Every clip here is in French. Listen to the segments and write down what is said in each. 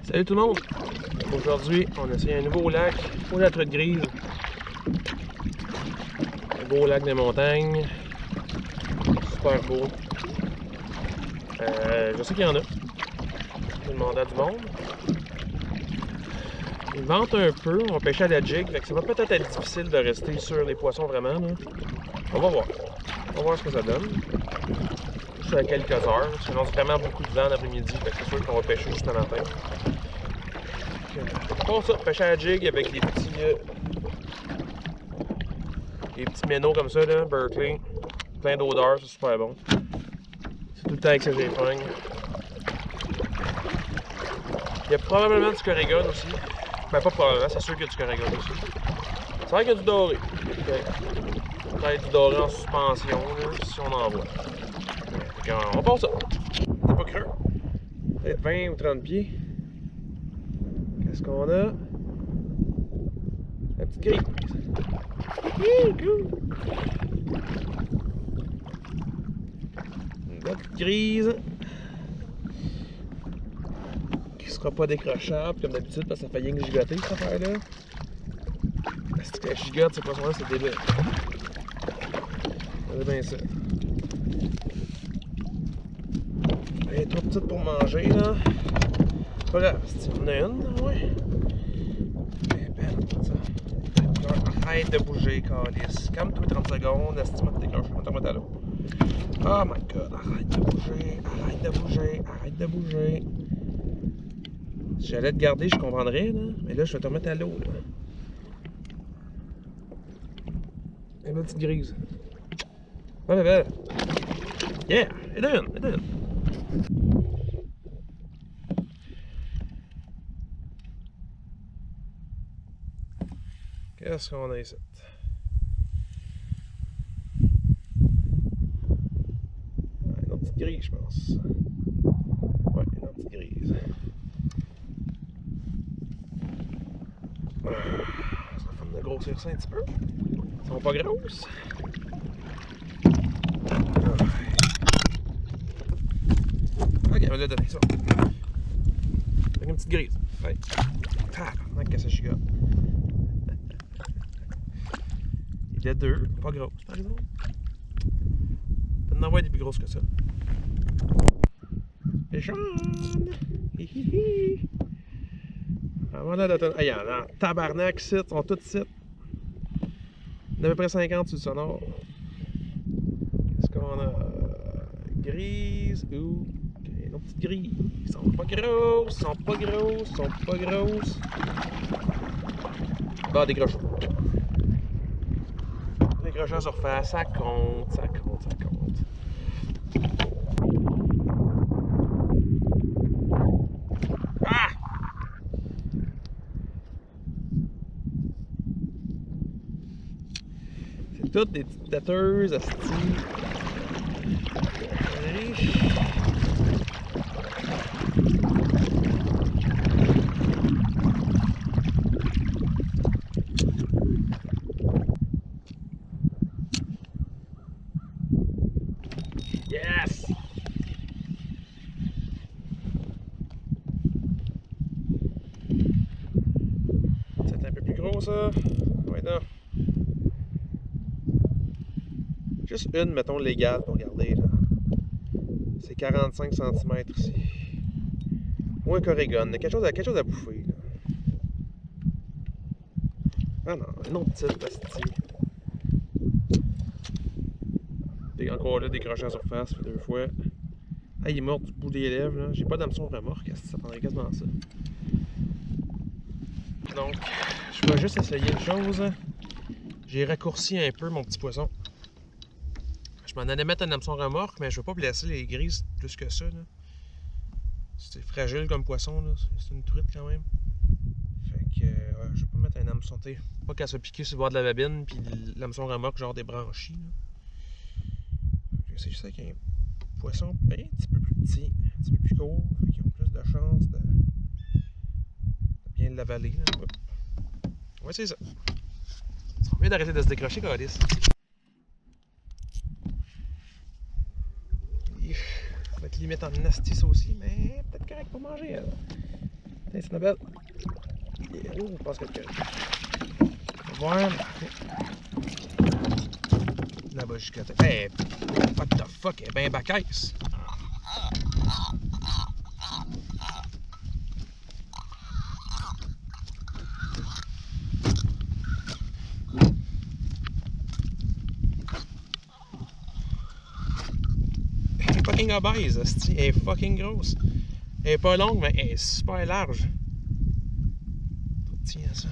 Salut tout le monde! Aujourd'hui, on essaie un nouveau lac pour la truite grise. Un beau lac des montagnes. Super beau. Je sais qu'il y en a. Je vais demander à du monde. Il vente un peu, on va pêcher à la jig, fait que ça va peut-être être difficile de rester sur les poissons vraiment. Là. On va voir. On va voir ce que ça donne. Je suis à quelques heures. Ça lance vraiment beaucoup de vent l'après-midi, fait que c'est sûr qu'on va pêcher juste le matin. Bon ça, pêcher à la jig avec des petits ménos comme ça, là, Berkeley. Plein d'odeurs, c'est super bon. C'est tout le temps avec ça que j'ai pogne. Il y a probablement du corrigan aussi. Ben pas probablement, c'est sûr qu'il y a du corrigan aussi. C'est vrai qu'il y a du doré. Peut-être du doré en suspension, là, si on en voit. On part ça. C'est pas creux. Peut-être 20 ou 30 pieds. Qu'est-ce qu'on a? La petite grise. Cool. La petite grise. Qui sera pas décrochable comme d'habitude parce que ça fait rien que gigoter cette affaire-là. Parce que la gigote, c'est pas souvent, c'est débile. C'est bien ça. Elle est trop petite pour manger là. Pas grave, on en a une, ouais. Elle est belle, ça. Arrête de bouger, calice. Calme-toi 30 secondes, estime de décrocher. On te remet à l'eau. Oh my god, arrête de bouger, arrête de bouger, arrête de bouger. Si j'allais te garder, je comprendrais, là. Mais là, je vais te remettre à l'eau, là. Et ma petite grise. Ouais, belle. Yeah! Et d'une, et d'une. Qu'est-ce qu'on a ici? Une autre petite grise, je pense. Ouais, une autre petite grise. Ça va me grossir ça un petit peu. Elles sont pas grosses. Ok, on va le donner ça. Avec une petite grise. Ouais. Tabarnak que ça gigote. Il y a deux, pas grosses par exemple. On peut en avoir des plus grosses que ça. Et Sean! Hihihi! Avant d'automne. Ah, il y en a tabarnak, sites, sont toutes sites. Il y en a à peu près 50 sur le sonore. Qu'est-ce qu'on a? Grise ou. Okay, nos petites grises. Ils sont pas grosses, sont pas grosses, sont pas grosses. Ah, des crochets. Des crochets en surface, ça compte, ça compte, ça compte. Ah! C'est toutes des petites têteuses, asti. Riches. Yes! C'est un peu plus gros ça. Ouais, non. Juste une, mettons, légale pour regarder. C'est 45 cm ici. Ou un corrigan. Quelque chose à bouffer. Là. Ah non, une autre petite pastille. Encore là, des crochets en surface, fait 2 fois. Ah, il est mort du bout des lèvres. J'ai pas d'hameçon remorque, ça prendrait quasiment ça. Donc, je vais juste essayer une chose. J'ai raccourci un peu mon petit poisson. Je m'en allais mettre un hameçon remorque, mais je veux pas blesser les grises plus que ça. C'est fragile comme poisson, c'est une truite quand même. Fait que ouais, je vais pas mettre un hameçon, pas qu'elle soit piquée sur le bord de la babine, puis l'hameçon remorque genre débranché. C'est juste avec un poisson un petit peu plus petit, un petit peu plus court, fait qu'ils ont plus de chances de bien l'avaler. Ouais, c'est ça. Ça va bien d'arrêter de se décrocher, Calice. Ça va être limite en nasty ça aussi, mais peut-être correct pour manger. Tiens, c'est une belle. Oh, je pense que le voilà. Là-bas jusqu'à... Hey, what the fuck, elle est bien bacaisse. Elle est fucking obèse, elle est fucking grosse. Elle est pas longue, mais elle est super large. Trop petit, hein, ça.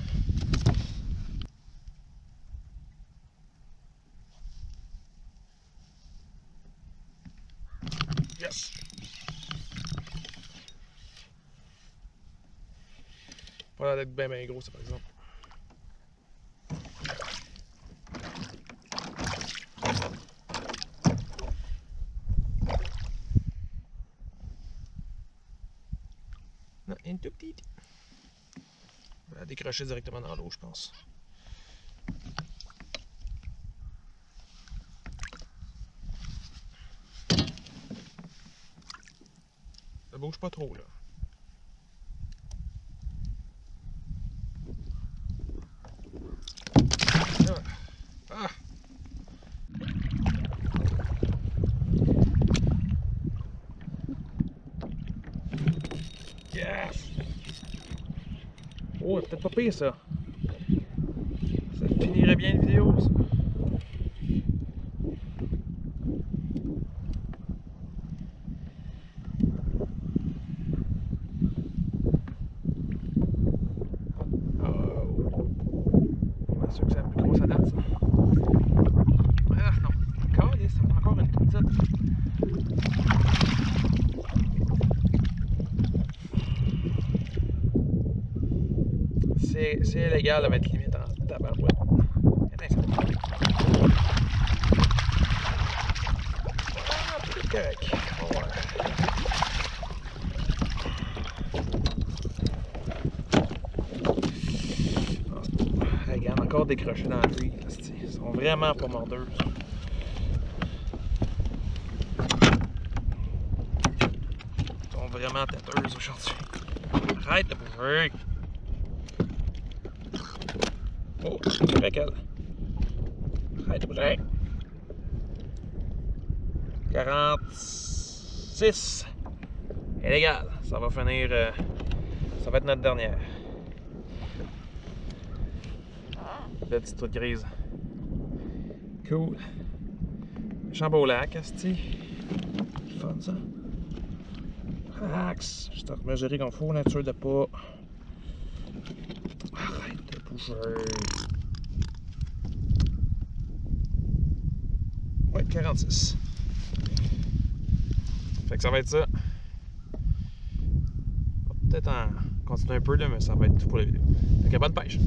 Yes! Pas l'air d'être bien gros, ça, par exemple. Non, une toute petite. On va la décrocher directement dans l'eau, je pense. Ça bouge pas trop, là. Ah! Yes! Oh, c'est peut-être pas pire, ça. Ça finirait bien une vidéo, ça. C'est sûr que c'est la plus grosse à date, ça. Ah non, calisse, ça va encore une toute petite. C'est illégal de mettre limite en tabarouette. Ah, c'est correct. On va voir. Regarde, encore décrochés dans le riz. Ils sont vraiment pas mordeuses. Ils sont vraiment têteuses aujourd'hui. Arrête de bouger. Oh, c'est avec elle. Arrête de bouger. 46. Illégal. Ça va finir. Ça va être notre dernière. La petite toute grise. Cool. Méchant beau lac, asti. C'est fun, ça. Relax. Je te mesurer comme faut, nature de pas. Arrête de bouger. Ouais, 46. Fait que ça va être ça. Peut-être en continuer un peu là, mais ça va être tout pour la vidéo. Fait que bonne pêche!